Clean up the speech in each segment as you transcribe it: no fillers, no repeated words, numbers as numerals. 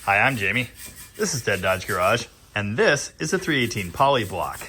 Hi, I'm Jamie. This is Dead Dodge Garage, and this is a 318 poly block.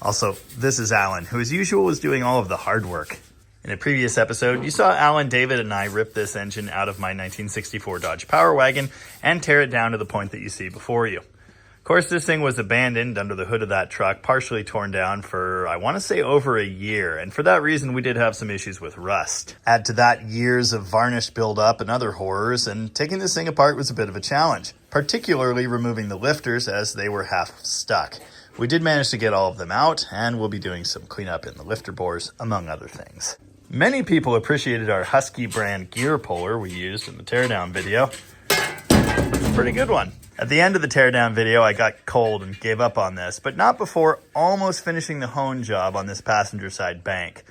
Also, this is Allan, who as usual is doing all of the hard work. In a previous episode, you saw Allan, David, and I rip this engine out of my 1964 Dodge Power Wagon and tear it down to the point that you see before you. Of course, this thing was abandoned under the hood of that truck, partially torn down for, I want to say, over a year. And for that reason, we did have some issues with rust. Add to that years of varnish buildup and other horrors, and taking this thing apart was a bit of a challenge, particularly removing the lifters as they were half stuck. We did manage to get all of them out, and we'll be doing some cleanup in the lifter bores, among other things. Many people appreciated our Husky brand gear puller we used in the teardown video. It's a pretty good one. At the end of the teardown video, I got cold and gave up on this, but not before almost finishing the hone job on this passenger side bank.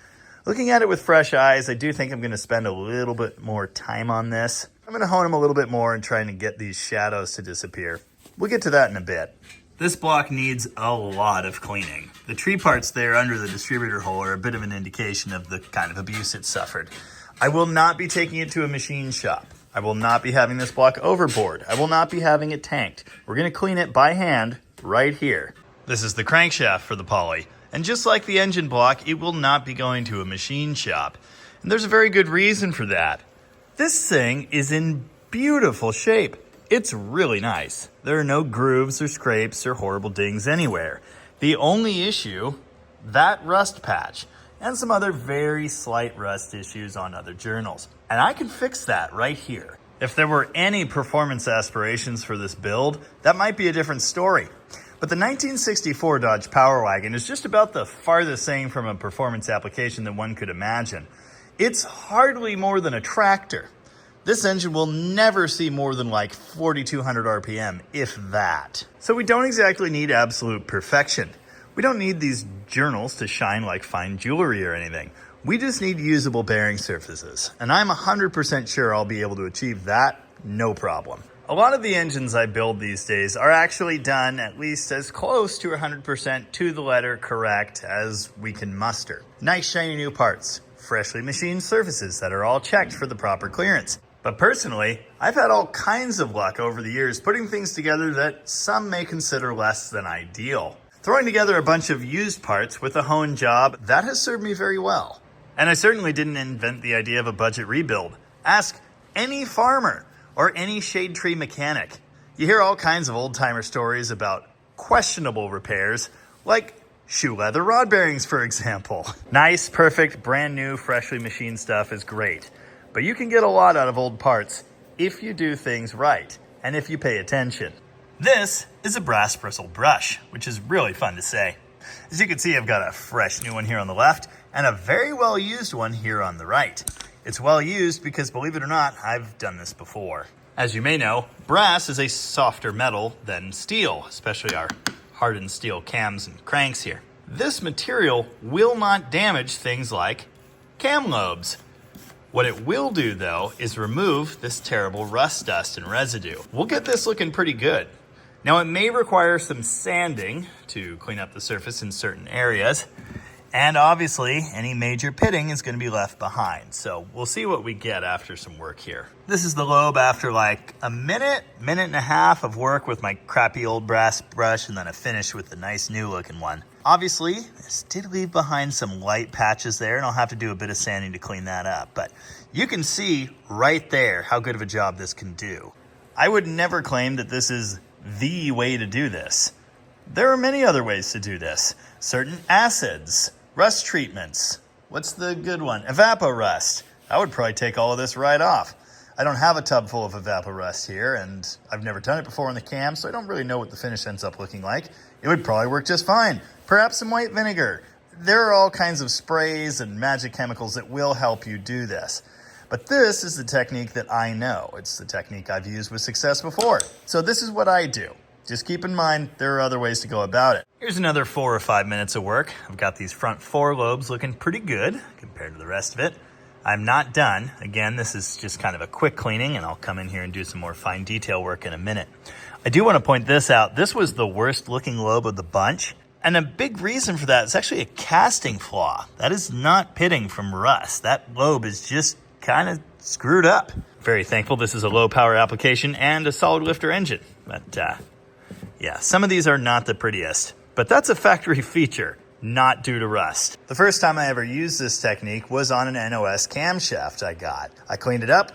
Looking at it with fresh eyes, I do think I'm going to spend a little bit more time on this. I'm going to hone them a little bit more and trying to get these shadows to disappear. We'll get to that in a bit. This block needs a lot of cleaning. The tree parts there under the distributor hole are a bit of an indication of the kind of abuse it suffered. I will not be taking it to a machine shop. I will not be having this block overboard. I will not be having it tanked. We're going to clean it by hand right here. This is the crankshaft for the poly. And just like the engine block, it will not be going to a machine shop. And there's a very good reason for that. This thing is in beautiful shape. It's really nice. There are no grooves or scrapes or horrible dings anywhere. The only issue, that rust patch. And some other very slight rust issues on other journals. And I can fix that right here. If there were any performance aspirations for this build, that might be a different story. But the 1964 Dodge Power Wagon is just about the farthest thing from a performance application that one could imagine. It's hardly more than a tractor. This engine will never see more than like 4,200 RPM, if that. So we don't exactly need absolute perfection. We don't need these journals to shine like fine jewelry or anything. We just need usable bearing surfaces. And I'm 100% sure I'll be able to achieve that, no problem. A lot of the engines I build these days are actually done at least as close to 100% to the letter correct as we can muster. Nice shiny new parts, freshly machined surfaces that are all checked for the proper clearance. But personally, I've had all kinds of luck over the years putting things together that some may consider less than ideal. Throwing together a bunch of used parts with a hone job, that has served me very well. And I certainly didn't invent the idea of a budget rebuild. Ask any farmer or any shade tree mechanic. You hear all kinds of old-timer stories about questionable repairs, like shoe leather rod bearings, for example. Nice, perfect, brand new, freshly machined stuff is great. But you can get a lot out of old parts if you do things right and if you pay attention. This is a brass bristle brush, which is really fun to say. As you can see, I've got a fresh new one here on the left and a very well used one here on the right. It's well used because, believe it or not, I've done this before. As you may know, brass is a softer metal than steel, especially our hardened steel cams and cranks here. This material will not damage things like cam lobes. What it will do, though, is remove this terrible rust dust and residue. We'll get this looking pretty good. Now, it may require some sanding to clean up the surface in certain areas, and obviously any major pitting is going to be left behind. So we'll see what we get after some work here. This is the lobe after like a minute and a half of work with my crappy old brass brush and then a finish with the nice new looking one. Obviously, this did leave behind some light patches there, and I'll have to do a bit of sanding to clean that up. But you can see right there how good of a job this can do. I would never claim that this is the way to do this. There are many other ways to do this. Certain acids, rust treatments. What's the good one? Evaporust. I would probably take all of this right off. I don't have a tub full of Evaporust here, and I've never done it before on the cam, so I don't really know what the finish ends up looking like. It would probably work just fine. Perhaps some white vinegar. There are all kinds of sprays and magic chemicals that will help you do this. But this is the technique that I know. It's the technique I've used with success before. So this is what I do. Just keep in mind, there are other ways to go about it. Here's another 4 or 5 minutes of work. I've got these front 4 lobes looking pretty good compared to the rest of it. I'm not done. Again, this is just kind of a quick cleaning, and I'll come in here and do some more fine detail work in a minute. I do want to point this out. This was the worst looking lobe of the bunch. And a big reason for that is actually a casting flaw. That is not pitting from rust. That lobe is just kind of screwed up. Very thankful this is a low power application and a solid lifter engine. But yeah, some of these are not the prettiest, but that's a factory feature, not due to rust. The first time I ever used this technique was on an NOS camshaft I got. I cleaned it up,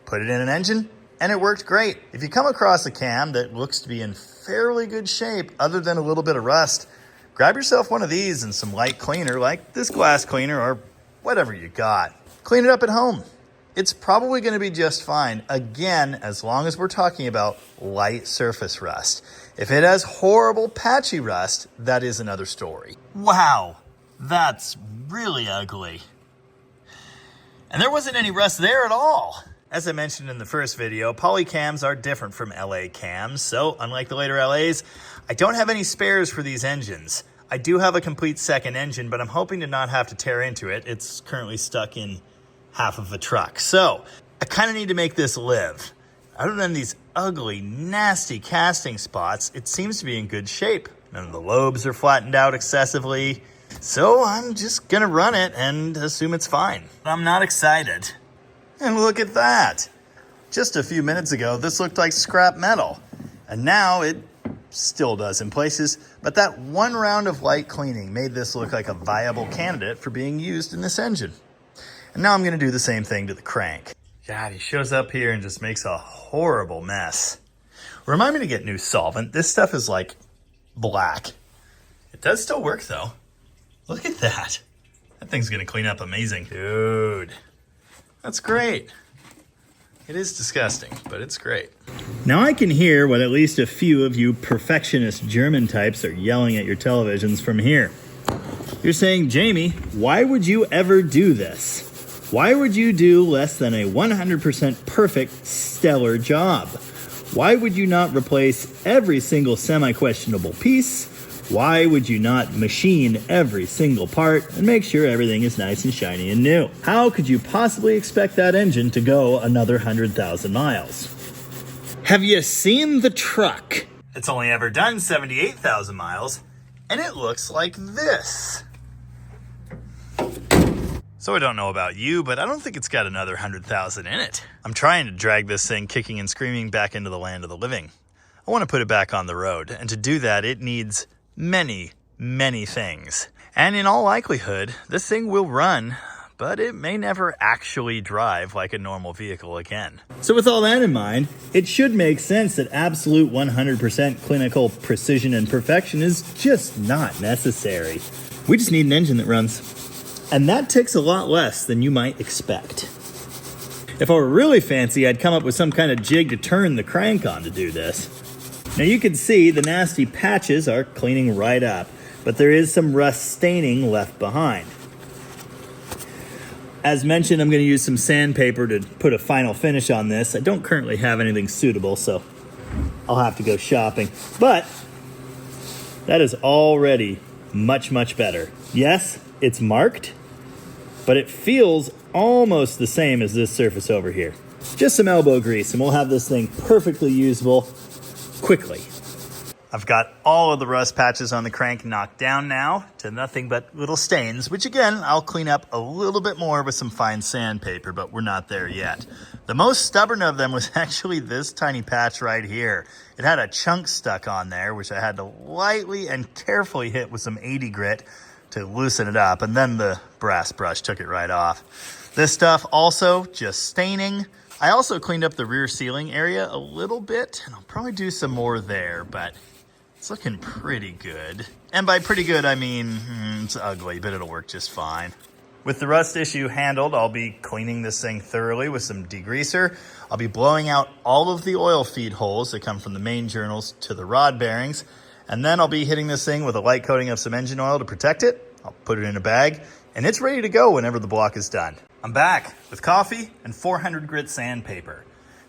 put it in an engine, and it worked great. If you come across a cam that looks to be in fairly good shape other than a little bit of rust, grab yourself one of these and some light cleaner like this glass cleaner or whatever you got. Clean it up at home. It's probably going to be just fine, again, as long as we're talking about light surface rust. If it has horrible patchy rust, that is another story. Wow, that's really ugly. And there wasn't any rust there at all. As I mentioned in the first video, poly cams are different from LA cams, so unlike the later LAs, I don't have any spares for these engines. I do have a complete second engine, but I'm hoping to not have to tear into it. It's currently stuck in half of a truck. So I kind of need to make this live. Other than these ugly, nasty casting spots, it seems to be in good shape. None of the lobes are flattened out excessively. So I'm just gonna run it and assume it's fine. I'm not excited. And look at that. Just a few minutes ago, this looked like scrap metal. And now it still does in places, but that one round of light cleaning made this look like a viable candidate for being used in this engine. And now I'm gonna do the same thing to the crank. God, he shows up here and just makes a horrible mess. Remind me to get new solvent. This stuff is like black. It does still work though. Look at that. That thing's gonna clean up amazing. Dude, that's great. It is disgusting, but it's great. Now I can hear what at least a few of you perfectionist German types are yelling at your televisions from here. You're saying, Jamie, why would you ever do this? Why would you do less than a 100% perfect, stellar job? Why would you not replace every single semi-questionable piece? Why would you not machine every single part and make sure everything is nice and shiny and new? How could you possibly expect that engine to go another 100,000 miles? Have you seen the truck? It's only ever done 78,000 miles, and it looks like this. So I don't know about you, but I don't think it's got another 100,000 in it. I'm trying to drag this thing kicking and screaming back into the land of the living. I want to put it back on the road, and to do that, it needs many, many things. And in all likelihood, this thing will run, but it may never actually drive like a normal vehicle again. So with all that in mind, it should make sense that absolute 100% clinical precision and perfection is just not necessary. We just need an engine that runs. And that takes a lot less than you might expect. If I were really fancy, I'd come up with some kind of jig to turn the crank on to do this. Now you can see the nasty patches are cleaning right up, but there is some rust staining left behind. As mentioned, I'm going to use some sandpaper to put a final finish on this. I don't currently have anything suitable, so I'll have to go shopping. But that is already much, much better. Yes, it's marked, but it feels almost the same as this surface over here. Just some elbow grease and we'll have this thing perfectly usable quickly. I've got all of the rust patches on the crank knocked down now to nothing but little stains, which again, I'll clean up a little bit more with some fine sandpaper, but we're not there yet. The most stubborn of them was actually this tiny patch right here. It had a chunk stuck on there, which I had to lightly and carefully hit with some 80 grit to loosen it up, and then the brass brush took it right off. This stuff also just staining. I also cleaned up the rear sealing area a little bit, and I'll probably do some more there, but it's looking pretty good. And by pretty good, I mean, it's ugly, but it'll work just fine. With the rust issue handled, I'll be cleaning this thing thoroughly with some degreaser. I'll be blowing out all of the oil feed holes that come from the main journals to the rod bearings. And then I'll be hitting this thing with a light coating of some engine oil to protect it. I'll put it in a bag, and it's ready to go whenever the block is done. I'm back with coffee and 400 grit sandpaper.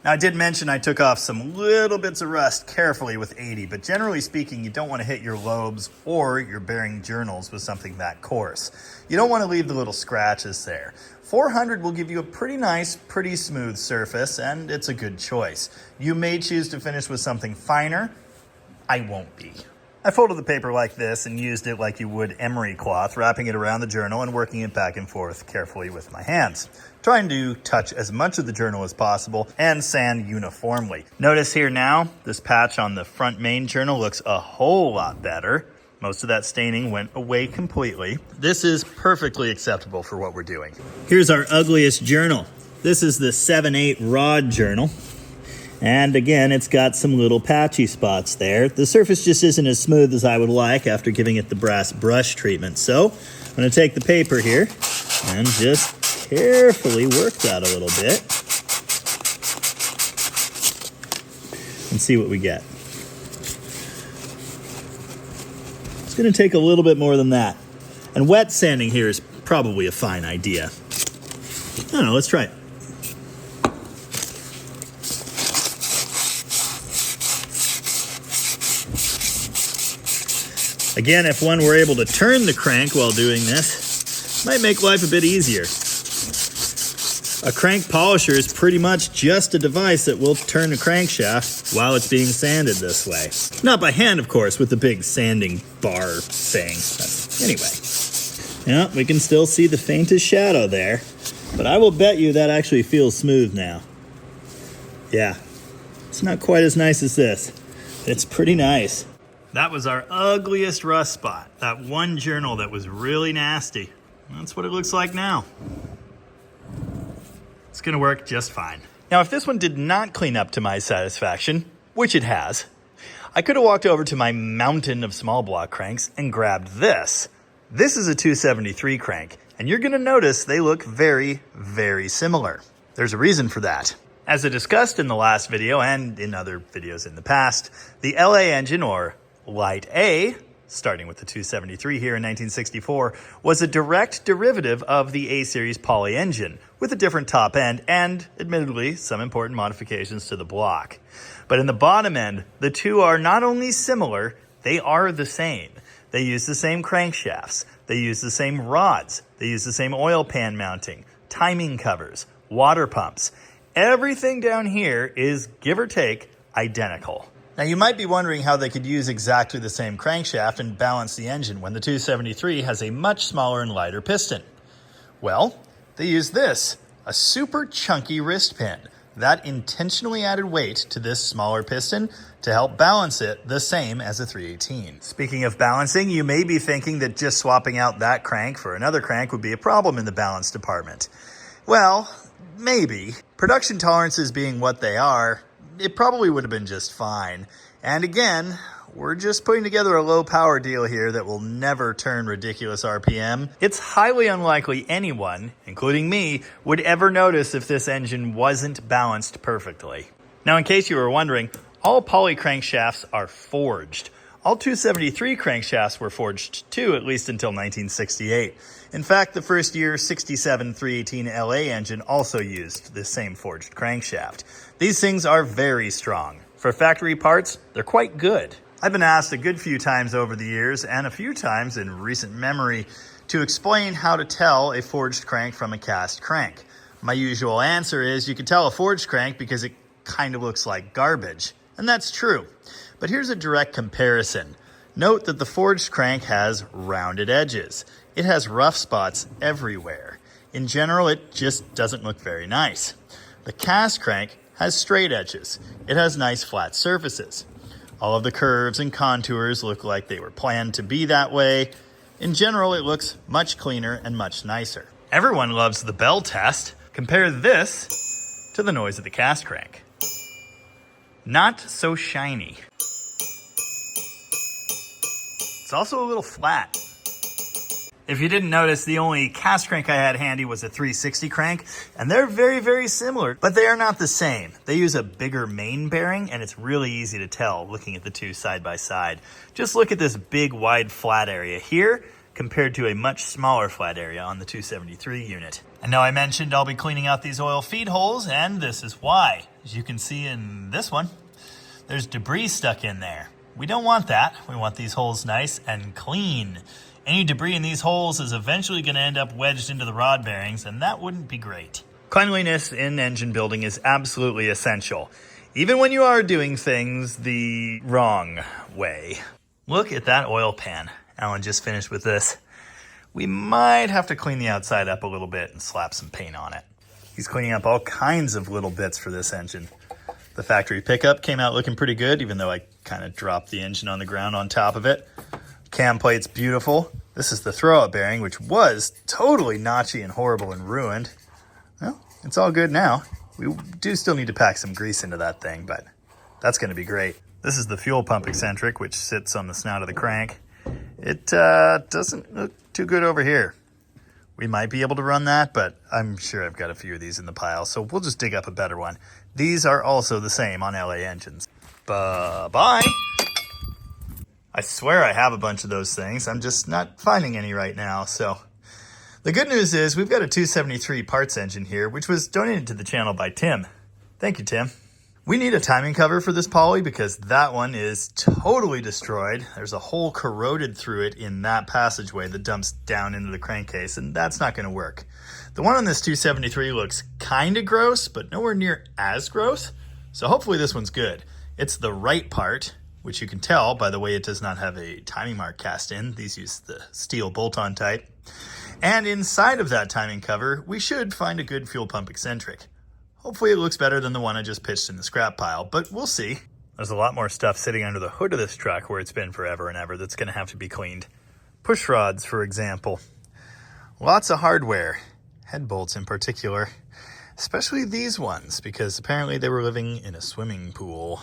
Now, I did mention I took off some little bits of rust carefully with 80, but generally speaking, you don't want to hit your lobes or your bearing journals with something that coarse. You don't want to leave the little scratches there. 400 will give you a pretty nice, pretty smooth surface, and it's a good choice. You may choose to finish with something finer. I won't be. I folded the paper like this and used it like you would emery cloth, wrapping it around the journal and working it back and forth carefully with my hands, trying to touch as much of the journal as possible and sand uniformly. Notice here now, this patch on the front main journal looks a whole lot better. Most of that staining went away completely. This is perfectly acceptable for what we're doing. Here's our ugliest journal. This is the 7/8 rod journal. And again, it's got some little patchy spots there. The surface just isn't as smooth as I would like after giving it the brass brush treatment. So I'm going to take the paper here and just carefully work that a little bit and see what we get. It's going to take a little bit more than that. And wet sanding here is probably a fine idea. I don't know, let's try it. Again, if one were able to turn the crank while doing this, might make life a bit easier. A crank polisher is pretty much just a device that will turn a crankshaft while it's being sanded this way. Not by hand, of course, with the big sanding bar thing. Anyway. Yeah, we can still see the faintest shadow there, but I will bet you that actually feels smooth now. Yeah, it's not quite as nice as this, but it's pretty nice. That was our ugliest rust spot. That one journal that was really nasty. That's what it looks like now. It's gonna work just fine. Now, if this one did not clean up to my satisfaction, which it has, I could have walked over to my mountain of small block cranks and grabbed this. This is a 273 crank, and you're gonna notice they look very, very similar. There's a reason for that. As I discussed in the last video and in other videos in the past, the LA engine, or Light A, starting with the 273 here in 1964, was a direct derivative of the A-Series Poly engine, with a different top end and, admittedly, some important modifications to the block. But in the bottom end, the two are not only similar, they are the same. They use the same crankshafts, they use the same rods, they use the same oil pan mounting, timing covers, water pumps. Everything down here is, give or take, identical. Now, you might be wondering how they could use exactly the same crankshaft and balance the engine when the 273 has a much smaller and lighter piston. Well, they use this, a super chunky wrist pin. That intentionally added weight to this smaller piston to help balance it the same as a 318. Speaking of balancing, you may be thinking that just swapping out that crank for another crank would be a problem in the balance department. Well, maybe. Production tolerances being what they are, it probably would have been just fine. And again, we're just putting together a low power deal here that will never turn ridiculous RPM. It's highly unlikely anyone, including me, would ever notice if this engine wasn't balanced perfectly. Now, in case you were wondering, all poly crankshafts are forged. All 273 crankshafts were forged too, at least until 1968. In fact, the first year 67 318 LA engine also used this same forged crankshaft. These things are very strong. For factory parts, they're quite good. I've been asked a good few times over the years, and a few times in recent memory, to explain how to tell a forged crank from a cast crank. My usual answer is you can tell a forged crank because it kind of looks like garbage. And that's true. But here's a direct comparison. Note that the forged crank has rounded edges. It has rough spots everywhere. In general, it just doesn't look very nice. The cast crank has straight edges. It has nice flat surfaces. All of the curves and contours look like they were planned to be that way. In general, it looks much cleaner and much nicer. Everyone loves the bell test. Compare this to the noise of the cast crank. Not so shiny. It's also a little flat. If you didn't notice, the only cast crank I had handy was a 360 crank, and they're very, very similar, but they are not the same. They use a bigger main bearing, and it's really easy to tell looking at the two side by side. Just look at this big, wide, flat area here compared to a much smaller flat area on the 273 unit. And now I mentioned I'll be cleaning out these oil feed holes, and this is why. As you can see in this one, there's debris stuck in there. We don't want that. We want these holes nice and clean. Any debris in these holes is eventually going to end up wedged into the rod bearings, and that wouldn't be great. Cleanliness in engine building is absolutely essential, even when you are doing things the wrong way. Look at that oil pan. Allan just finished with this. We might have to clean the outside up a little bit and slap some paint on it. He's cleaning up all kinds of little bits for this engine. The factory pickup came out looking pretty good, even though I kind of dropped the engine on the ground on top of it. Cam plate's beautiful. This is the throwout bearing, which was totally notchy and horrible and ruined. Well, it's all good now. We do still need to pack some grease into that thing, but that's going to be great. This is the fuel pump eccentric, which sits on the snout of the crank. It doesn't look too good over here. We might be able to run that, but I'm sure I've got a few of these in the pile, so we'll just dig up a better one. These are also the same on LA engines. Bye-bye. I swear I have a bunch of those things. I'm just not finding any right now, so. The good news is we've got a 273 parts engine here, which was donated to the channel by Tim. Thank you, Tim. We need a timing cover for this poly because that one is totally destroyed. There's a hole corroded through it in that passageway that dumps down into the crankcase, and that's not going to work. The one on this 273 looks kind of gross, but nowhere near as gross. So hopefully this one's good. It's the right part, which you can tell by the way it does not have a timing mark cast in. These use the steel bolt-on type. And inside of that timing cover, we should find a good fuel pump eccentric. Hopefully it looks better than the one I just pitched in the scrap pile, but we'll see. There's a lot more stuff sitting under the hood of this truck where it's been forever and ever that's going to have to be cleaned. Push rods, for example. Lots of hardware, head bolts in particular, especially these ones because apparently they were living in a swimming pool.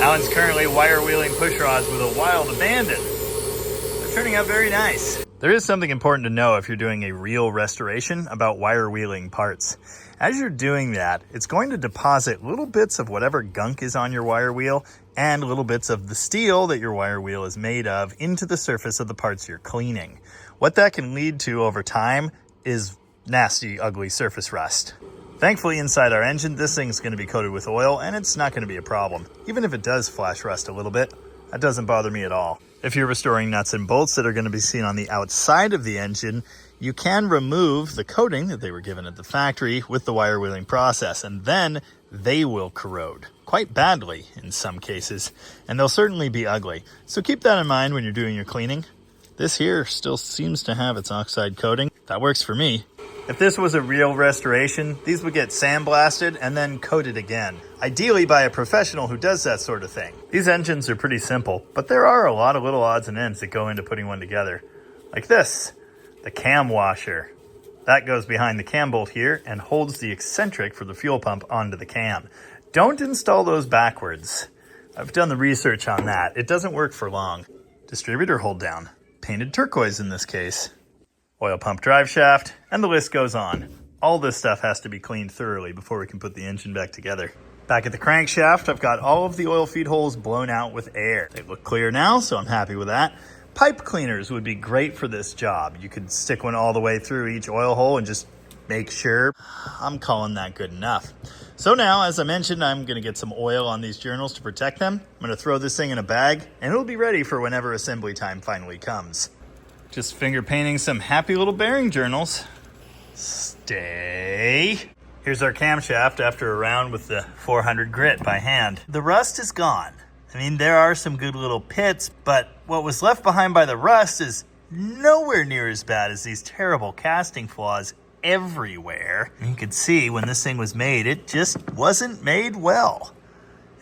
Allan's currently wire wheeling push rods with a wild abandon. They're turning out very nice. There is something important to know if you're doing a real restoration about wire wheeling parts. As you're doing that, it's going to deposit little bits of whatever gunk is on your wire wheel and little bits of the steel that your wire wheel is made of into the surface of the parts you're cleaning. What that can lead to over time is nasty, ugly surface rust. Thankfully, inside our engine, this thing's going to be coated with oil and it's not going to be a problem. Even if it does flash rust a little bit, that doesn't bother me at all. If you're restoring nuts and bolts that are going to be seen on the outside of the engine, you can remove the coating that they were given at the factory with the wire wheeling process, and then they will corrode quite badly in some cases, and they'll certainly be ugly. So keep that in mind when you're doing your cleaning. This here still seems to have its oxide coating. That works for me. If this was a real restoration, these would get sandblasted and then coated again, ideally by a professional who does that sort of thing. These engines are pretty simple, but there are a lot of little odds and ends that go into putting one together. Like this, the cam washer. That goes behind the cam bolt here and holds the eccentric for the fuel pump onto the cam. Don't install those backwards. I've done the research on that. It doesn't work for long. Distributor hold down. Painted turquoise in this case. Oil pump drive shaft, and the list goes on. All this stuff has to be cleaned thoroughly before we can put the engine back together. Back at the crankshaft, I've got all of the oil feed holes blown out with air. They look clear now, so I'm happy with that. Pipe cleaners would be great for this job. You could stick one all the way through each oil hole and just make sure. I'm calling that good enough. So now, as I mentioned, I'm going to get some oil on these journals to protect them. I'm going to throw this thing in a bag, and it'll be ready for whenever assembly time finally comes. Just finger painting some happy little bearing journals. Stay. Here's our camshaft after a round with the 400 grit by hand. The rust is gone. I mean, there are some good little pits, but what was left behind by the rust is nowhere near as bad as these terrible casting flaws everywhere. And you can see when this thing was made, it just wasn't made well.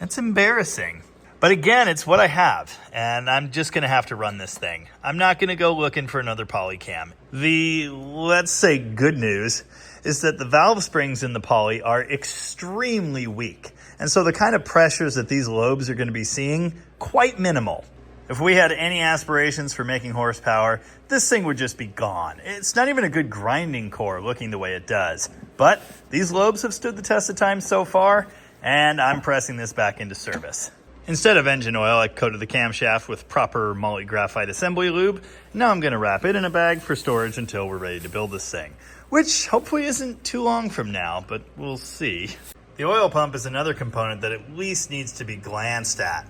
It's embarrassing. But again, it's what I have, and I'm just going to have to run this thing. I'm not going to go looking for another polycam. The, let's say, good news is that the valve springs in the poly are extremely weak. And so the kind of pressures that these lobes are going to be seeing, quite minimal. If we had any aspirations for making horsepower, this thing would just be gone. It's not even a good grinding core looking the way it does. But these lobes have stood the test of time so far, and I'm pressing this back into service. Instead of engine oil, I coated the camshaft with proper moly graphite assembly lube. Now I'm going to wrap it in a bag for storage until we're ready to build this thing, which hopefully isn't too long from now, but we'll see. The oil pump is another component that at least needs to be glanced at.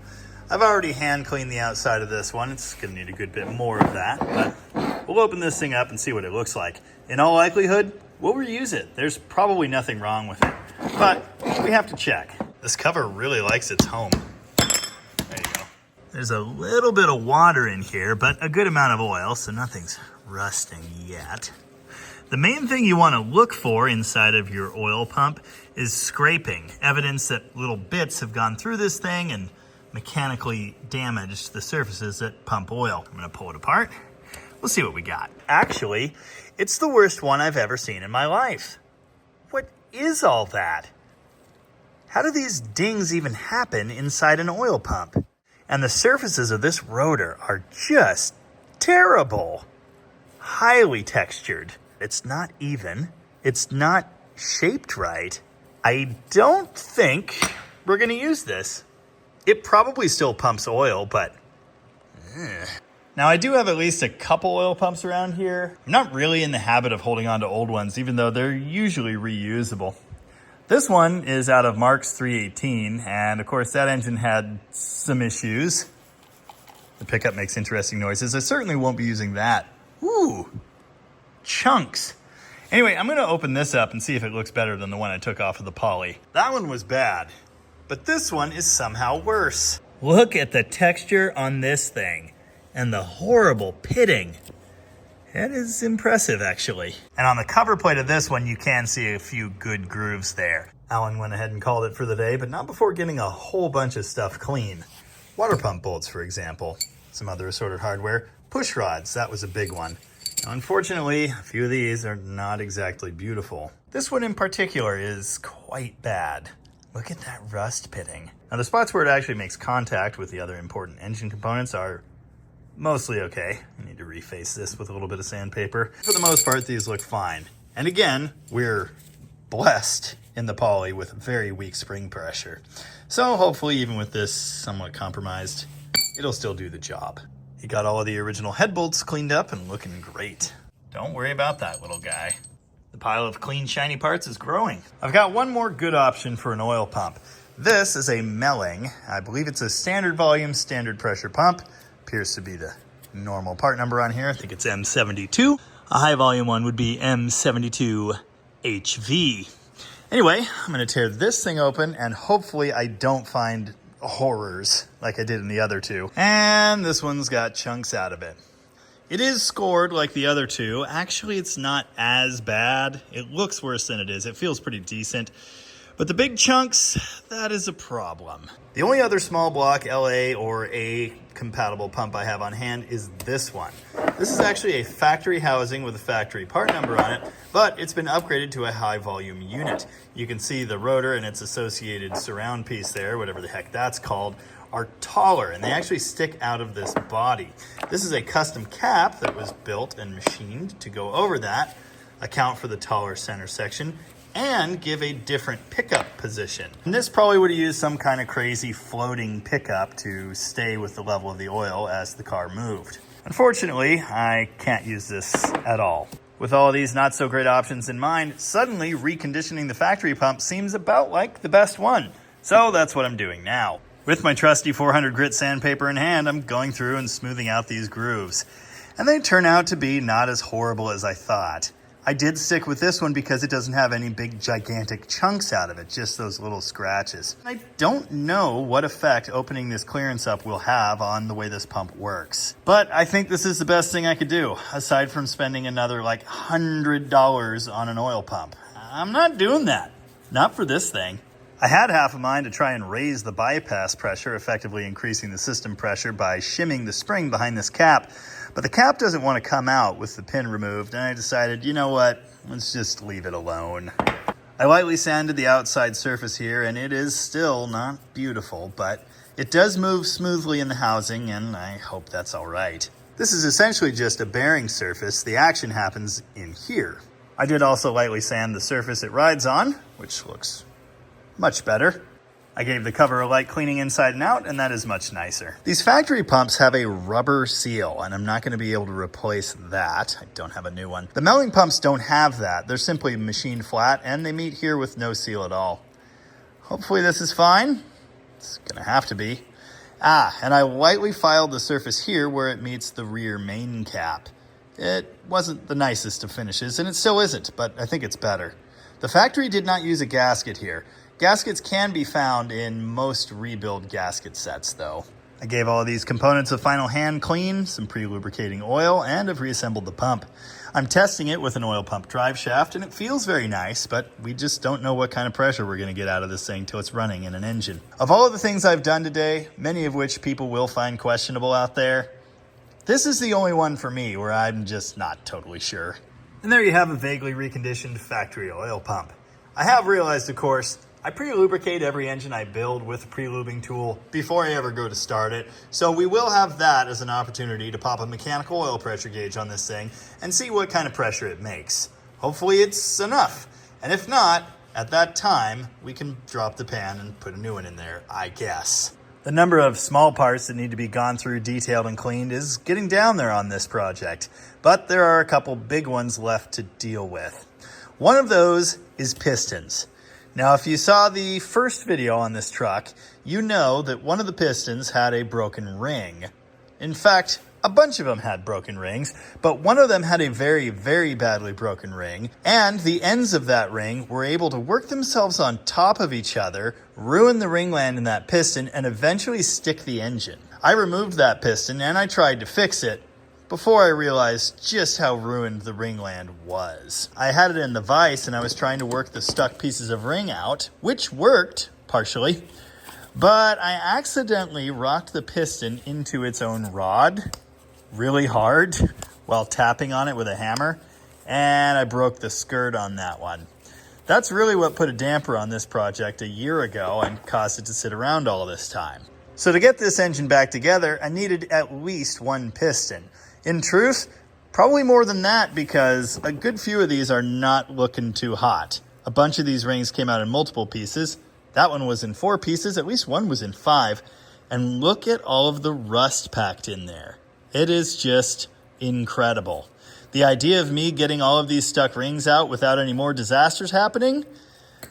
I've already hand cleaned the outside of this one. It's going to need a good bit more of that, but we'll open this thing up and see what it looks like. In all likelihood, we'll reuse it. There's probably nothing wrong with it, but we have to check. This cover really likes its home. There you go. There's a little bit of water in here, but a good amount of oil, so nothing's rusting yet. The main thing you want to look for inside of your oil pump is scraping, evidence that little bits have gone through this thing and mechanically damaged the surfaces that pump oil. I'm going to pull it apart. We'll see what we got. Actually, it's the worst one I've ever seen in my life. What is all that? How do these dings even happen inside an oil pump? And the surfaces of this rotor are just terrible. Highly textured. It's not even. It's not shaped right. I don't think we're going to use this. It probably still pumps oil, but... Now, I do have at least a couple oil pumps around here. I'm not really in the habit of holding on to old ones, even though they're usually reusable. This one is out of Mark's 318, and of course that engine had some issues. The pickup makes interesting noises. I certainly won't be using that. Ooh, chunks. Anyway, I'm gonna open this up and see if it looks better than the one I took off of the poly. That one was bad, but this one is somehow worse. Look at the texture on this thing and the horrible pitting. That is impressive, actually. And on the cover plate of this one, you can see a few good grooves there. Allan went ahead and called it for the day, but not before getting a whole bunch of stuff clean. Water pump bolts, for example. Some other assorted hardware. Push rods, that was a big one. Now, unfortunately, a few of these are not exactly beautiful. This one in particular is quite bad. Look at that rust pitting. Now, the spots where it actually makes contact with the other important engine components are mostly okay. I need to reface this with a little bit of sandpaper. For the most part, these look fine. And again, we're blessed in the poly with very weak spring pressure. So hopefully, even with this somewhat compromised, it'll still do the job. You got all of the original head bolts cleaned up and looking great. Don't worry about that little guy. The pile of clean, shiny parts is growing. I've got one more good option for an oil pump. This is a Melling. I believe it's a standard volume, standard pressure pump. Appears to be the normal part number on here. I think it's M72. A high volume one would be M72HV. Anyway, I'm going to tear this thing open and hopefully I don't find horrors like I did in the other two. And this one's got chunks out of it. It is scored like the other two. Actually, it's not as bad. It looks worse than it is. It feels pretty decent. But the big chunks, that is a problem. The only other small block LA or A compatible pump I have on hand is this one. This is actually a factory housing with a factory part number on it, but it's been upgraded to a high volume unit. You can see the rotor and its associated surround piece there, whatever the heck that's called, are taller and they actually stick out of this body. This is a custom cap that was built and machined to go over that, account for the taller center section, and give a different pickup position. And this probably would have used some kind of crazy floating pickup to stay with the level of the oil as the car moved. Unfortunately, I can't use this at all. With all of these not so great options in mind, suddenly reconditioning the factory pump seems about like the best one. So that's what I'm doing now. With my trusty 400 grit sandpaper in hand, I'm going through and smoothing out these grooves. And they turn out to be not as horrible as I thought. I did stick with this one because it doesn't have any big gigantic chunks out of it, just those little scratches. I don't know what effect opening this clearance up will have on the way this pump works. But I think this is the best thing I could do, aside from spending another like $100 on an oil pump. I'm not doing that. Not for this thing. I had half a mind to try and raise the bypass pressure, effectively increasing the system pressure by shimming the spring behind this cap. But the cap doesn't want to come out with the pin removed, and I decided, you know what, let's just leave it alone. I lightly sanded the outside surface here, and it is still not beautiful, but it does move smoothly in the housing, and I hope that's all right. This is essentially just a bearing surface. The action happens in here. I did also lightly sand the surface it rides on, which looks much better. I gave the cover a light cleaning inside and out, and that is much nicer. These factory pumps have a rubber seal, and I'm not going to be able to replace that. I don't have a new one. The Melling pumps don't have that. They're simply machined flat, and they meet here with no seal at all. Hopefully this is fine. It's going to have to be. And I lightly filed the surface here where it meets the rear main cap. It wasn't the nicest of finishes, and it still isn't, but I think it's better. The factory did not use a gasket here. Gaskets can be found in most rebuild gasket sets, though. I gave all of these components a final hand clean, some pre-lubricating oil, and have reassembled the pump. I'm testing it with an oil pump drive shaft, and it feels very nice, but we just don't know what kind of pressure we're going to get out of this thing till it's running in an engine. Of all of the things I've done today, many of which people will find questionable out there, this is the only one for me where I'm just not totally sure. And there you have a vaguely reconditioned factory oil pump. I have realized, of course, I pre-lubricate every engine I build with a pre-lubing tool before I ever go to start it. So we will have that as an opportunity to pop a mechanical oil pressure gauge on this thing and see what kind of pressure it makes. Hopefully it's enough. And if not, at that time, we can drop the pan and put a new one in there, I guess. The number of small parts that need to be gone through, detailed, and cleaned is getting down there on this project. But there are a couple big ones left to deal with. One of those is pistons. Now, if you saw the first video on this truck, you know that one of the pistons had a broken ring. In fact, a bunch of them had broken rings, but one of them had a very, very badly broken ring, and the ends of that ring were able to work themselves on top of each other, ruin the ringland in that piston, and eventually stick the engine. I removed that piston and I tried to fix it, before I realized just how ruined the ringland was. I had it in the vise and I was trying to work the stuck pieces of ring out, which worked, partially, but I accidentally rocked the piston into its own rod really hard while tapping on it with a hammer, and I broke the skirt on that one. That's really what put a damper on this project a year ago and caused it to sit around all this time. So to get this engine back together, I needed at least one piston. In truth, probably more than that, because a good few of these are not looking too hot. A bunch of these rings came out in multiple pieces. That one was in 4 pieces, at least one was in 5. And look at all of the rust packed in there. It is just incredible. The idea of me getting all of these stuck rings out without any more disasters happening?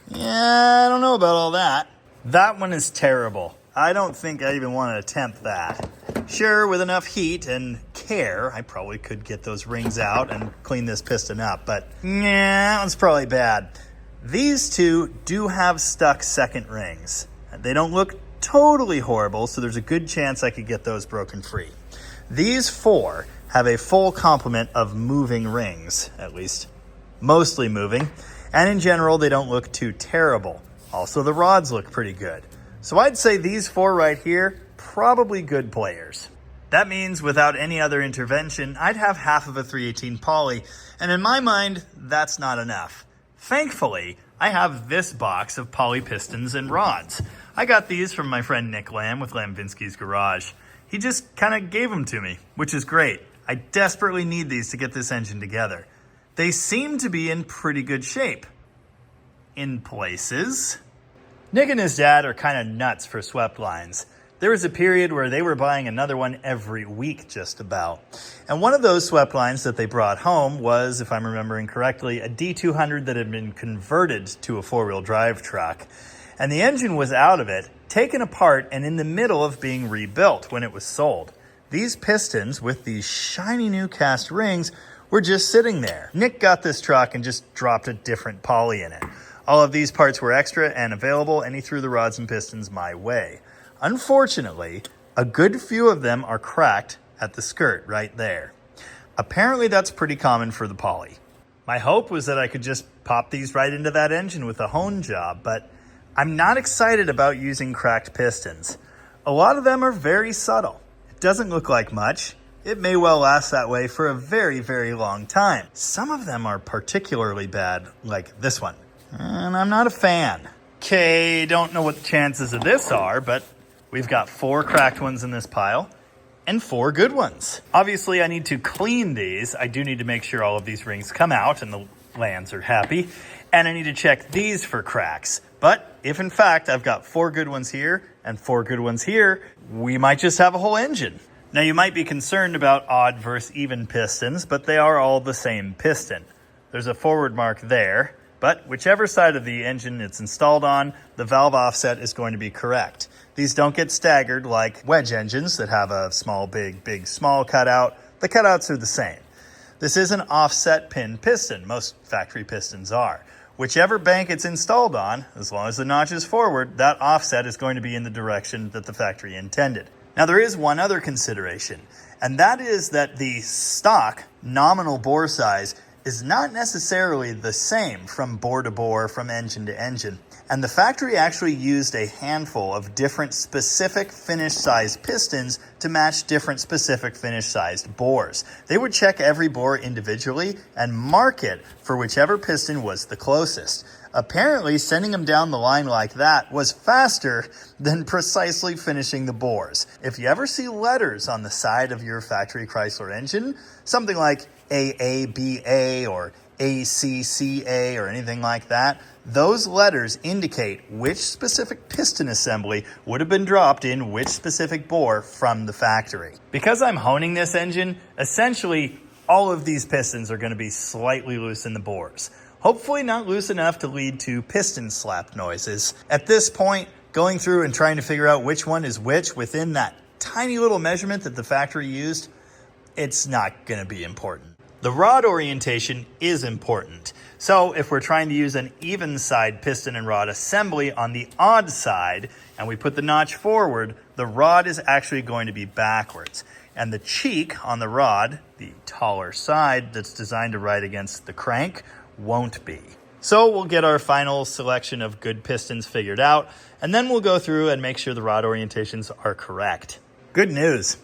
Yeah, I don't know about all that. That one is terrible. I don't think I even want to attempt that. Sure, with enough heat and care, I probably could get those rings out and clean this piston up, but yeah, that one's probably bad. These two do have stuck second rings. They don't look totally horrible, so there's a good chance I could get those broken free. These 4 have a full complement of moving rings, at least mostly moving, and in general, they don't look too terrible. Also, the rods look pretty good. So I'd say these 4 right here, probably good players. That means without any other intervention, I'd have half of a 318 poly, and in my mind, that's not enough. Thankfully, I have this box of poly pistons and rods. I got these from my friend Nick Lamb with Lambinsky's Garage. He just kind of gave them to me, which is great. I desperately need these to get this engine together. They seem to be in pretty good shape. In places. Nick and his dad are kind of nuts for swept lines. There was a period where they were buying another one every week, just about. And one of those swept lines that they brought home was, if I'm remembering correctly, a D200 that had been converted to a 4-wheel drive truck. And the engine was out of it, taken apart, and in the middle of being rebuilt when it was sold. These pistons, with these shiny new cast rings, were just sitting there. Nick got this truck and just dropped a different poly in it. All of these parts were extra and available, and he threw the rods and pistons my way. Unfortunately, a good few of them are cracked at the skirt right there. Apparently that's pretty common for the poly. My hope was that I could just pop these right into that engine with a hone job, but I'm not excited about using cracked pistons. A lot of them are very subtle. It doesn't look like much. It may well last that way for a very, very long time. Some of them are particularly bad, like this one. And I'm not a fan. Okay, don't know what the chances of this are, but we've got 4 cracked ones in this pile and 4 good ones. Obviously, I need to clean these. I do need to make sure all of these rings come out and the lands are happy. And I need to check these for cracks. But if in fact I've got 4 good ones here and 4 good ones here, we might just have a whole engine. Now you might be concerned about odd versus even pistons, but they are all the same piston. There's a forward mark there. But whichever side of the engine it's installed on, the valve offset is going to be correct. These don't get staggered like wedge engines that have a small, big, big, small cutout. The cutouts are the same. This is an offset pin piston. Most factory pistons are. Whichever bank it's installed on, as long as the notch is forward, that offset is going to be in the direction that the factory intended. Now there is one other consideration, and that is that the stock nominal bore size is not necessarily the same from bore to bore, from engine to engine. And the factory actually used a handful of different specific finish size pistons to match different specific finish sized bores. They would check every bore individually and mark it for whichever piston was the closest. Apparently, sending them down the line like that was faster than precisely finishing the bores. If you ever see letters on the side of your factory Chrysler engine, something like AABA or ACCA or anything like that, those letters indicate which specific piston assembly would have been dropped in which specific bore from the factory. Because I'm honing this engine, essentially all of these pistons are going to be slightly loose in the bores. Hopefully not loose enough to lead to piston slap noises. At this point, going through and trying to figure out which one is which within that tiny little measurement that the factory used, it's not going to be important. The rod orientation is important. So if we're trying to use an even side piston and rod assembly on the odd side, and we put the notch forward, the rod is actually going to be backwards. And the cheek on the rod, the taller side that's designed to ride against the crank, won't be. So we'll get our final selection of good pistons figured out, and then we'll go through and make sure the rod orientations are correct. Good news.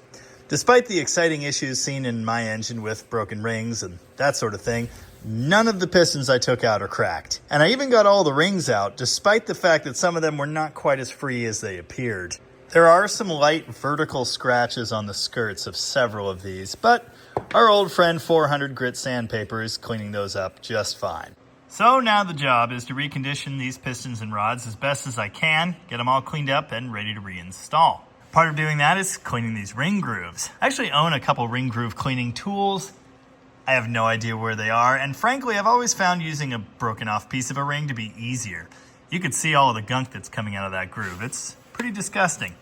Despite the exciting issues seen in my engine with broken rings and that sort of thing, none of the pistons I took out are cracked. And I even got all the rings out, despite the fact that some of them were not quite as free as they appeared. There are some light vertical scratches on the skirts of several of these, but our old friend 400 grit sandpaper is cleaning those up just fine. So now the job is to recondition these pistons and rods as best as I can, get them all cleaned up and ready to reinstall. Part of doing that is cleaning these ring grooves. I actually own a couple ring groove cleaning tools. I have no idea where they are, and frankly, I've always found using a broken off piece of a ring to be easier. You could see all of the gunk that's coming out of that groove. It's pretty disgusting.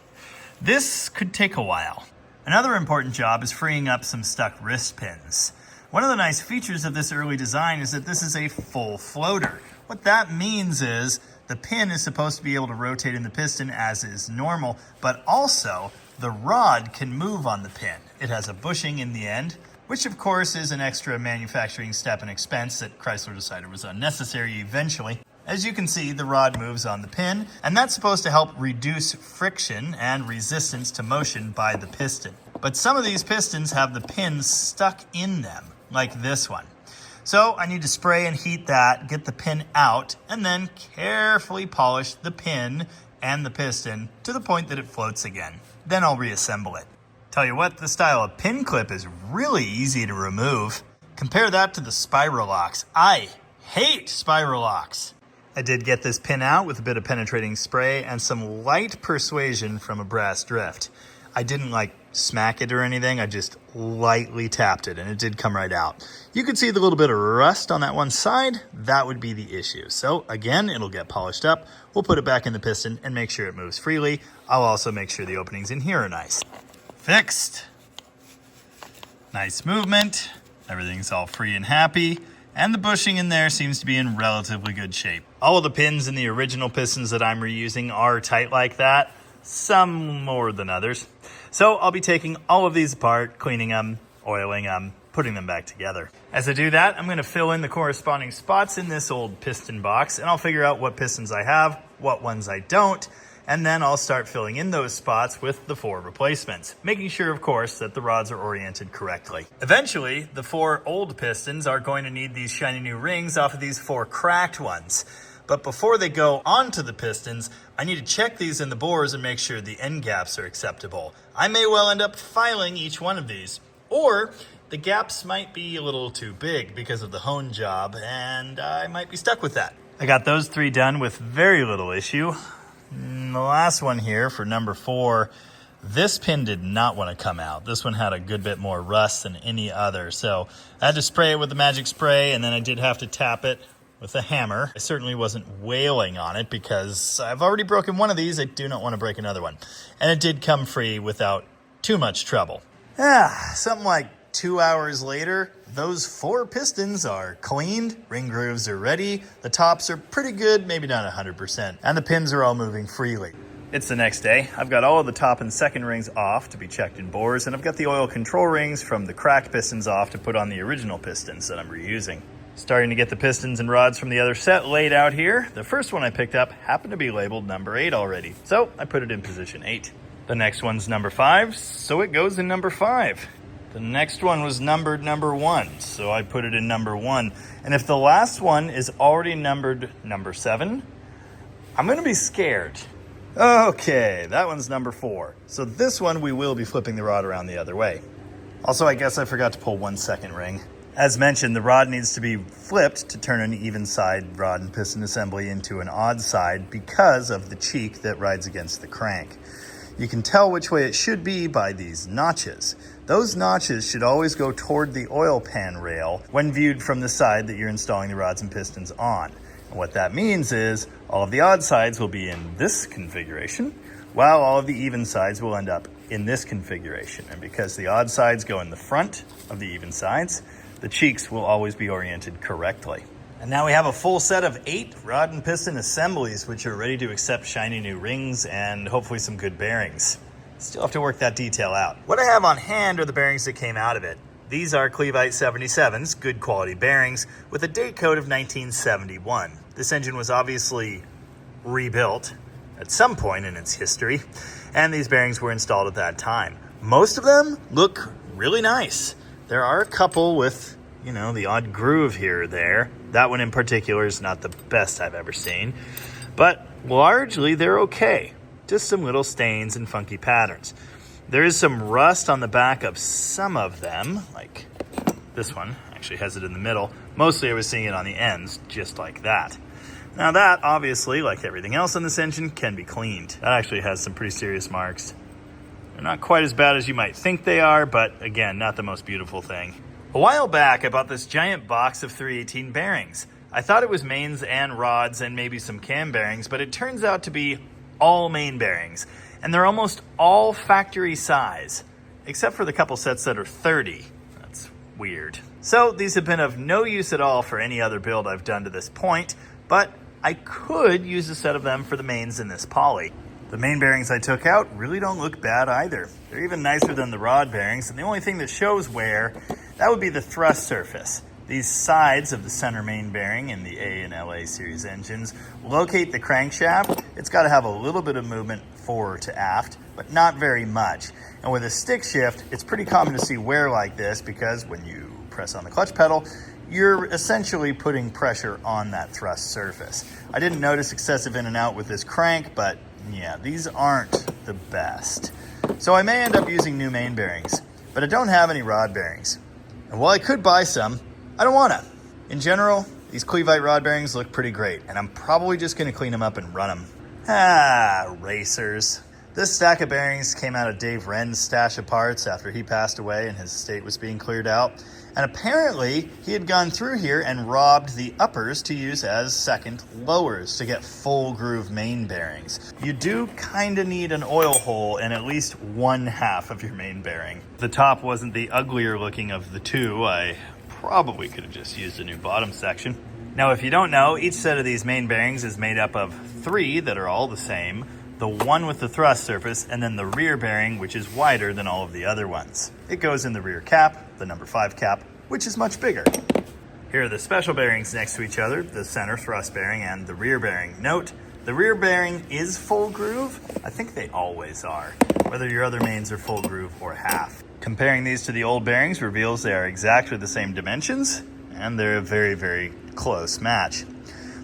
This could take a while. Another important job is freeing up some stuck wrist pins. One of the nice features of this early design is that this is a full floater. What that means is the pin is supposed to be able to rotate in the piston as is normal, but also the rod can move on the pin. It has a bushing in the end, which of course is an extra manufacturing step and expense that Chrysler decided was unnecessary eventually. As you can see, the rod moves on the pin, and that's supposed to help reduce friction and resistance to motion by the piston. But some of these pistons have the pins stuck in them, like this one. So I need to spray and heat that, get the pin out, and then carefully polish the pin and the piston to the point that it floats again. Then I'll reassemble it. Tell you what, this style of pin clip is really easy to remove. Compare that to the spiral locks. I hate spiral locks. I did get this pin out with a bit of penetrating spray and some light persuasion from a brass drift. I didn't smack it or anything, I just lightly tapped it and it did come right out. You can see the little bit of rust on that one side, that would be the issue. So again, it'll get polished up, we'll put it back in the piston and make sure it moves freely. I'll also make sure the openings in here are nice. Fixed. Nice movement, everything's all free and happy. And the bushing in there seems to be in relatively good shape. All of the pins in the original pistons that I'm reusing are tight like that, some more than others. So I'll be taking all of these apart, cleaning them, oiling them, putting them back together. As I do that, I'm going to fill in the corresponding spots in this old piston box, and I'll figure out what pistons I have, what ones I don't, and then I'll start filling in those spots with the 4 replacements, making sure, of course, that the rods are oriented correctly. Eventually, the 4 old pistons are going to need these shiny new rings off of these 4 cracked ones. But before they go onto the pistons, I need to check these in the bores and make sure the end gaps are acceptable. I may well end up filing each one of these, or the gaps might be a little too big because of the hone job, and I might be stuck with that. I got those 3 done with very little issue. The last one here for number 4, this pin did not want to come out. This one had a good bit more rust than any other. So I had to spray it with the magic spray, and then I did have to tap it with a hammer. I certainly wasn't wailing on it because I've already broken one of these. I do not want to break another one. And it did come free without too much trouble. Something like 2 hours later, those 4 pistons are cleaned, ring grooves are ready, the tops are pretty good, maybe not 100%, and the pins are all moving freely. It's the next day. I've got all of the top and second rings off to be checked in bores, and I've got the oil control rings from the cracked pistons off to put on the original pistons that I'm reusing. Starting to get the pistons and rods from the other set laid out here. The first one I picked up happened to be labeled number 8 already, so I put it in position 8. The next one's number 5, so it goes in number 5. The next one was numbered number 1, so I put it in number 1. And if the last one is already numbered number 7, I'm gonna be scared. Okay, that one's number 4. So this one we will be flipping the rod around the other way. Also, I guess I forgot to pull 1 second ring. As mentioned, the rod needs to be flipped to turn an even side rod and piston assembly into an odd side because of the cheek that rides against the crank. You can tell which way it should be by these notches. Those notches should always go toward the oil pan rail when viewed from the side that you're installing the rods and pistons on. And what that means is all of the odd sides will be in this configuration, while all of the even sides will end up in this configuration. And because the odd sides go in the front of the even sides, the cheeks will always be oriented correctly. And now we have a full set of 8 rod and piston assemblies, which are ready to accept shiny new rings and hopefully some good bearings. Still have to work that detail out. What I have on hand are the bearings that came out of it. These are Clevite 77s, good quality bearings, with a date code of 1971. This engine was obviously rebuilt at some point in its history, and these bearings were installed at that time. Most of them look really nice. There are a couple with, the odd groove here or there. That one in particular is not the best I've ever seen, but largely they're okay. Just some little stains and funky patterns. There is some rust on the back of some of them, like this one actually has it in the middle. Mostly I was seeing it on the ends, just like that. Now that, obviously, like everything else on this engine, can be cleaned. That actually has some pretty serious marks. They're not quite as bad as you might think they are, but again, not the most beautiful thing. A while back, I bought this giant box of 318 bearings. I thought it was mains and rods and maybe some cam bearings, but it turns out to be all main bearings. And they're almost all factory size, except for the couple sets that are 30. That's weird. So these have been of no use at all for any other build I've done to this point, but I could use a set of them for the mains in this poly. The main bearings I took out really don't look bad either. They're even nicer than the rod bearings, and the only thing that shows wear, that would be the thrust surface. These sides of the center main bearing in the A and LA series engines locate the crankshaft. It's got to have a little bit of movement forward to aft, but not very much. And with a stick shift, it's pretty common to see wear like this because when you press on the clutch pedal, you're essentially putting pressure on that thrust surface. I didn't notice excessive in and out with this crank, but yeah, these aren't the best. So I may end up using new main bearings, but I don't have any rod bearings. And while I could buy some, I don't wanna. In general, these Clevite rod bearings look pretty great, and I'm probably just gonna clean them up and run them. Racers. This stack of bearings came out of Dave Wren's stash of parts after he passed away and his estate was being cleared out. And apparently, he had gone through here and robbed the uppers to use as second lowers to get full groove main bearings. You do kind of need an oil hole in at least one half of your main bearing. The top wasn't the uglier looking of the two. I probably could have just used a new bottom section. Now, if you don't know, each set of these main bearings is made up of 3 that are all the same, the one with the thrust surface, and then the rear bearing, which is wider than all of the other ones. It goes in the rear cap, the number 5 cap, which is much bigger. Here are the special bearings next to each other, the center thrust bearing and the rear bearing. Note, the rear bearing is full groove. I think they always are, whether your other mains are full groove or half. Comparing these to the old bearings reveals they are exactly the same dimensions, and they're a very, very close match.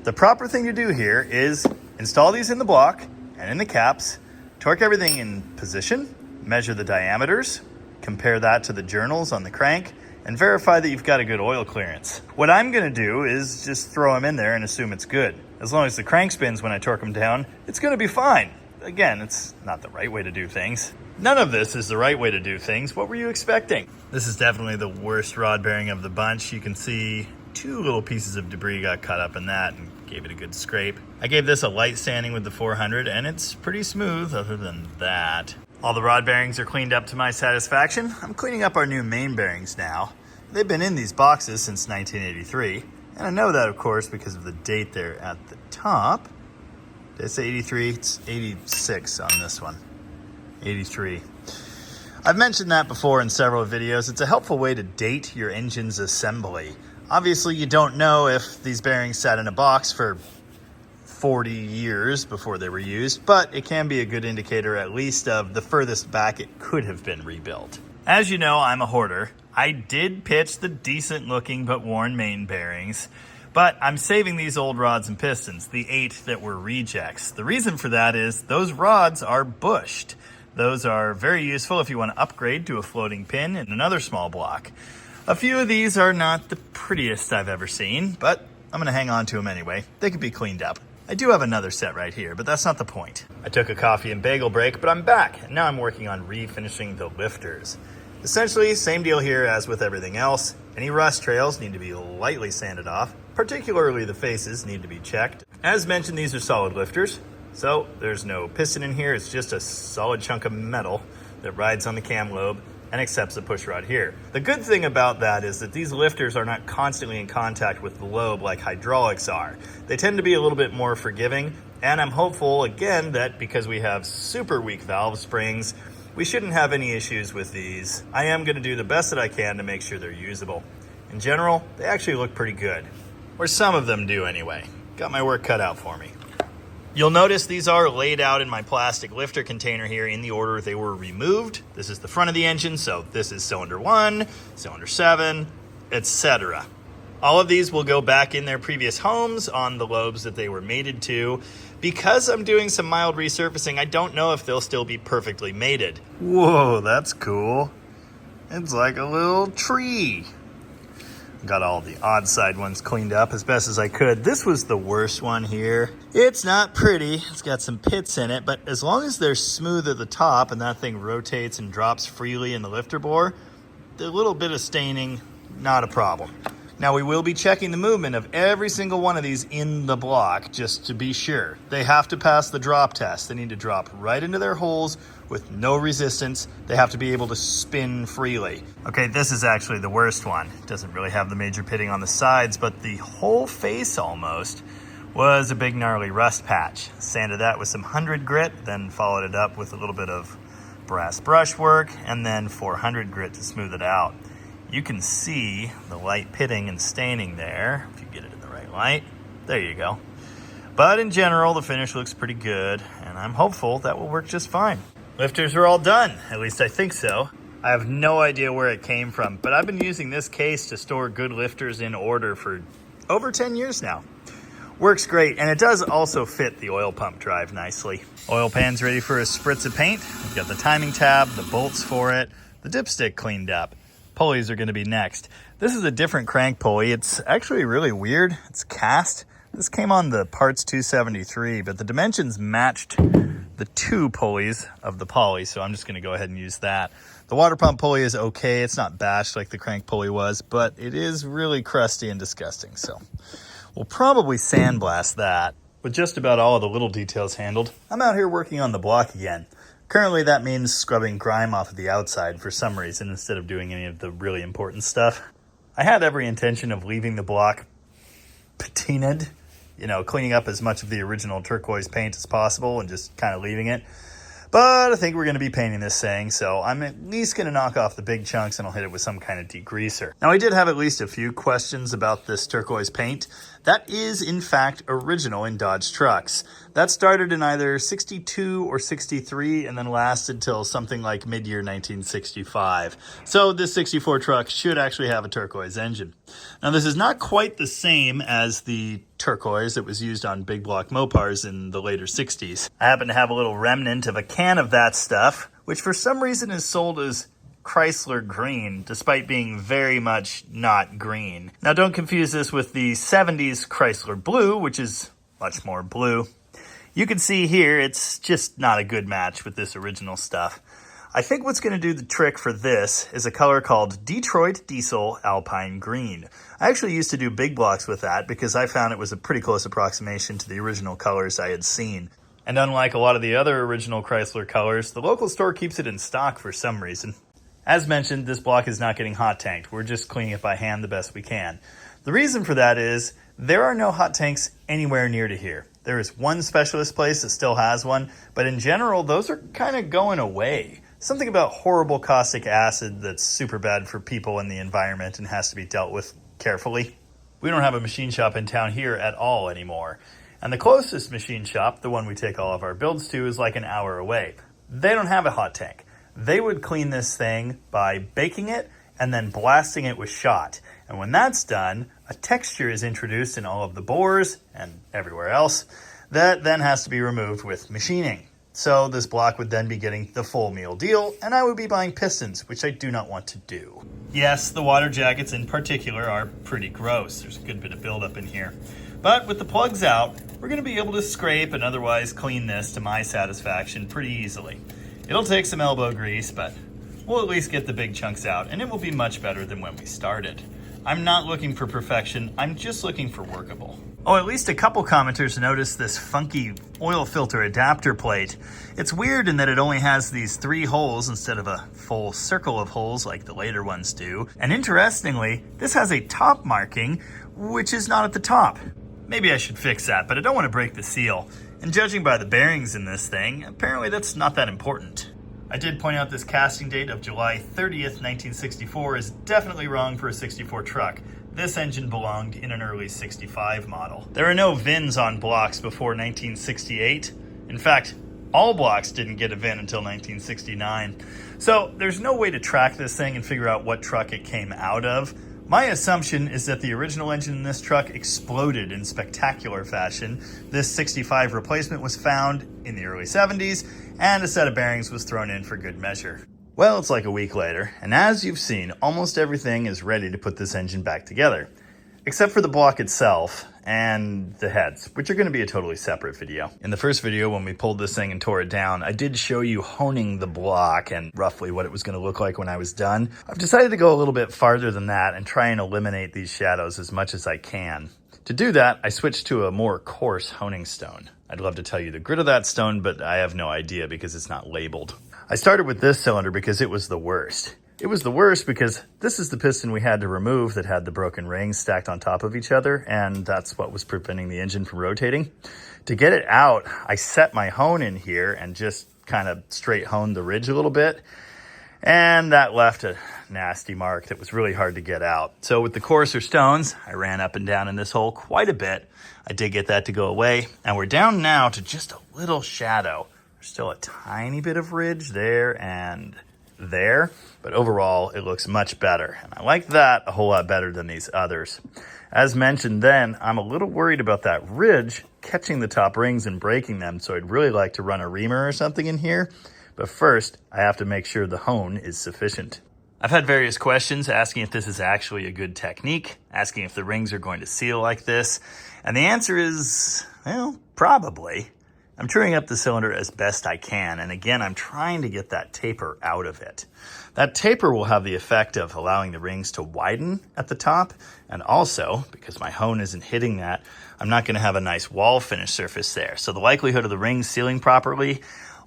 The proper thing to do here is install these in the block and in the caps, torque everything in position, measure the diameters, compare that to the journals on the crank, and verify that you've got a good oil clearance. What I'm gonna do is just throw them in there and assume it's good. As long as the crank spins when I torque them down, it's gonna be fine. Again, it's not the right way to do things. None of this is the right way to do things. What were you expecting? This is definitely the worst rod bearing of the bunch. You can see 2 little pieces of debris got caught up in that and gave it a good scrape. I gave this a light sanding with the 400 and it's pretty smooth other than that. All the rod bearings are cleaned up to my satisfaction. I'm cleaning up our new main bearings now. They've been in these boxes since 1983. And I know that, of course, because of the date there at the top. Did I say 83? It's 86 on this one. 83. I've mentioned that before in several videos. It's a helpful way to date your engine's assembly. Obviously, you don't know if these bearings sat in a box for 40 years before they were used, but it can be a good indicator at least of the furthest back it could have been rebuilt. As you know, I'm a hoarder. I did pitch the decent looking but worn main bearings, but I'm saving these old rods and pistons, the 8 that were rejects. The reason for that is those rods are bushed. Those are very useful if you want to upgrade to a floating pin in another small block. A few of these are not the prettiest I've ever seen, but I'm going to hang on to them anyway. They could be cleaned up. I do have another set right here, but that's not the point. I took a coffee and bagel break, but I'm back, and now I'm working on refinishing the lifters. Essentially, same deal here as with everything else. Any rust trails need to be lightly sanded off, particularly the faces need to be checked. As mentioned, these are solid lifters. So there's no piston in here, it's just a solid chunk of metal that rides on the cam lobe and accepts the push rod here. The good thing about that is that these lifters are not constantly in contact with the lobe like hydraulics are. They tend to be a little bit more forgiving, and I'm hopeful again that because we have super weak valve springs, we shouldn't have any issues with these. I am going to do the best that I can to make sure they're usable. In general, they actually look pretty good. Or some of them do anyway. Got my work cut out for me. You'll notice these are laid out in my plastic lifter container here in the order they were removed. This is the front of the engine, so this is cylinder 1, cylinder 7, etc. All of these will go back in their previous homes on the lobes that they were mated to. Because I'm doing some mild resurfacing, I don't know if they'll still be perfectly mated. Whoa, that's cool. It's like a little tree. Got all the odd side ones cleaned up as best as I could. This was the worst one here. It's not pretty. It's got some pits in it, but as long as they're smooth at the top and that thing rotates and drops freely in the lifter bore, the little bit of staining, not a problem. Now we will be checking the movement of every single one of these in the block just to be sure. They have to pass the drop test. They need to drop right into their holes with no resistance. They have to be able to spin freely. Okay, this is actually the worst one. It doesn't really have the major pitting on the sides, but the whole face almost was a big gnarly rust patch. Sanded that with some 100 grit, then followed it up with a little bit of brass brushwork, and then 400 grit to smooth it out. You can see the light pitting and staining there, if you get it in the right light. There you go. But in general, the finish looks pretty good, and I'm hopeful that will work just fine. Lifters are all done, at least I think so. I have no idea where it came from, but I've been using this case to store good lifters in order for over 10 years now. Works great, and it does also fit the oil pump drive nicely. Oil pan's ready for a spritz of paint. We've got the timing tab, the bolts for it, the dipstick cleaned up. Pulleys are going to be next. This is a different crank pulley. It's actually really weird. It's cast. This came on the parts 273, but the dimensions matched the 2 pulleys of the poly, so I'm just going to go ahead and use that. The water pump pulley is okay. It's not bashed like the crank pulley was, but it is really crusty and disgusting, so we'll probably sandblast that. With just about all of the little details handled, I'm out here working on the block again. Currently, that means scrubbing grime off of the outside for some reason instead of doing any of the really important stuff. I had every intention of leaving the block patinaed, cleaning up as much of the original turquoise paint as possible and just kind of leaving it. But I think we're going to be painting this thing, so I'm at least going to knock off the big chunks and I'll hit it with some kind of degreaser. Now, I did have at least a few questions about this turquoise paint. That is, in fact, original in Dodge trucks. That started in either 62 or 63 and then lasted till something like mid-year 1965. So this 64 truck should actually have a turquoise engine. Now, this is not quite the same as the turquoise that was used on big block Mopars in the later 60s. I happen to have a little remnant of a can of that stuff, which for some reason is sold as Chrysler green, despite being very much not green. Now, don't confuse this with the 70s Chrysler blue, which is much more blue. You can see here, it's just not a good match with this original stuff. I think what's going to do the trick for this is a color called Detroit Diesel Alpine Green. I actually used to do big blocks with that because I found it was a pretty close approximation to the original colors I had seen. And unlike a lot of the other original Chrysler colors, the local store keeps it in stock for some reason. As mentioned, this block is not getting hot tanked. We're just cleaning it by hand the best we can. The reason for that is there are no hot tanks anywhere near to here. There is one specialist place that still has one, but in general, those are kind of going away. Something about horrible caustic acid that's super bad for people and the environment and has to be dealt with carefully. We don't have a machine shop in town here at all anymore. And the closest machine shop, the one we take all of our builds to, is like an hour away. They don't have a hot tank. They would clean this thing by baking it and then blasting it with shot. And when that's done, a texture is introduced in all of the bores and everywhere else that then has to be removed with machining. So this block would then be getting the full meal deal, and I would be buying pistons, which I do not want to do. Yes, the water jackets in particular are pretty gross. There's a good bit of buildup in here. But with the plugs out, we're going to be able to scrape and otherwise clean this to my satisfaction pretty easily. It'll take some elbow grease, but we'll at least get the big chunks out, and it will be much better than when we started. I'm not looking for perfection, I'm just looking for workable. Oh, at least a couple commenters noticed this funky oil filter adapter plate. It's weird in that it only has these 3 holes instead of a full circle of holes like the later ones do. And interestingly, this has a top marking, which is not at the top. Maybe I should fix that, but I don't want to break the seal. And judging by the bearings in this thing, apparently that's not that important. I did point out this casting date of July 30th, 1964 is definitely wrong for a 64 truck. This engine belonged in an early 65 model. There are no VINs on blocks before 1968. In fact, all blocks didn't get a VIN until 1969. So there's no way to track this thing and figure out what truck it came out of. My assumption is that the original engine in this truck exploded in spectacular fashion. This 65 replacement was found in the early 70s, and a set of bearings was thrown in for good measure. Well, it's like a week later, and as you've seen, almost everything is ready to put this engine back together. Except for the block itself and the heads, which are going to be a totally separate video. In the first video, when we pulled this thing and tore it down, I did show you honing the block and roughly what it was going to look like when I was done. I've decided to go a little bit farther than that and try and eliminate these shadows as much as I can. To do that, I switched to a more coarse honing stone. I'd love to tell you the grit of that stone, but I have no idea because it's not labeled. I started with this cylinder because it was the worst. It was the worst because this is the piston we had to remove that had the broken rings stacked on top of each other, and that's what was preventing the engine from rotating. To get it out, I set my hone in here and just kind of straight honed the ridge a little bit, and that left a nasty mark that was really hard to get out. So with the coarser stones, I ran up and down in this hole quite a bit. I did get that to go away, and we're down now to just a little shadow. There's still a tiny bit of ridge there and there, but overall it looks much better, and I like that a whole lot better than these others. As mentioned then, I'm a little worried about that ridge catching the top rings and breaking them, so I'd really like to run a reamer or something in here, but first I have to make sure the hone is sufficient. I've had various questions asking if this is actually a good technique, asking if the rings are going to seal like this, and the answer is, well, probably. I'm truing up the cylinder as best I can, and again, I'm trying to get that taper out of it. That taper will have the effect of allowing the rings to widen at the top, and also, because my hone isn't hitting that, I'm not going to have a nice wall finish surface there, so the likelihood of the rings sealing properly,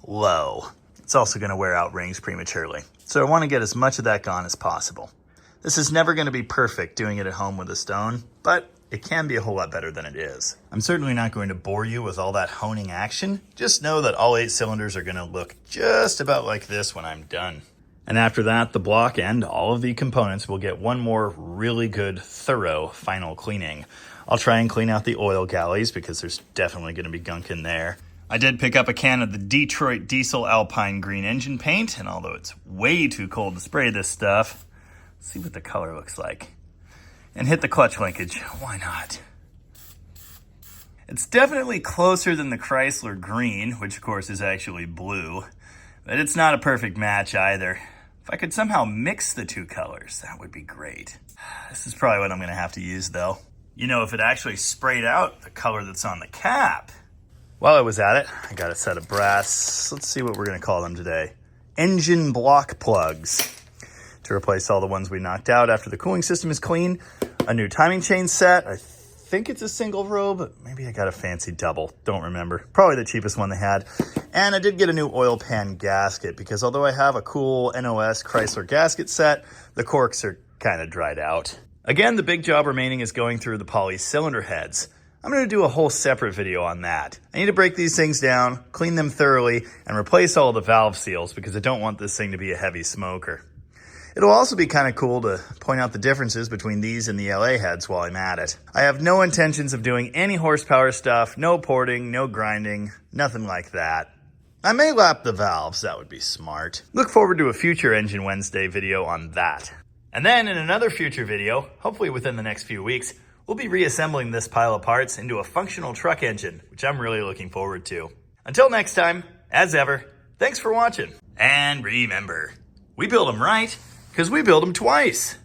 low. It's also going to wear out rings prematurely, so I want to get as much of that gone as possible. This is never going to be perfect doing it at home with a stone, but it can be a whole lot better than it is. I'm certainly not going to bore you with all that honing action. Just know that all 8 cylinders are going to look just about like this when I'm done. And after that, the block and all of the components will get one more really good, thorough final cleaning. I'll try and clean out the oil galleys because there's definitely going to be gunk in there. I did pick up a can of the Detroit Diesel Alpine Green engine paint, and although it's way too cold to spray this stuff, let's see what the color looks like. And hit the clutch linkage. Why not? It's definitely closer than the Chrysler green, which of course is actually blue, but it's not a perfect match either. If I could somehow mix the 2 colors, that would be great. This is probably what I'm gonna have to use though. You know, if it actually sprayed out the color that's on the cap. While I was at it, I got a set of brass, let's see what we're gonna call them today. Engine block plugs. To replace all the ones we knocked out after the cooling system is clean. A new timing chain set. I think it's a single row, but maybe I got a fancy double. Don't remember. Probably the cheapest one they had. And I did get a new oil pan gasket because although I have a cool NOS Chrysler gasket set, the corks are kind of dried out. Again, the big job remaining is going through the poly cylinder heads. I'm going to do a whole separate video on that. I need to break these things down, clean them thoroughly, and replace all the valve seals because I don't want this thing to be a heavy smoker. It'll also be kind of cool to point out the differences between these and the LA heads while I'm at it. I have no intentions of doing any horsepower stuff, no porting, no grinding, nothing like that. I may lap the valves, that would be smart. Look forward to a future Engine Wednesday video on that. And then in another future video, hopefully within the next few weeks, we'll be reassembling this pile of parts into a functional truck engine, which I'm really looking forward to. Until next time, as ever, thanks for watching. And remember, we build them right, because we build them twice.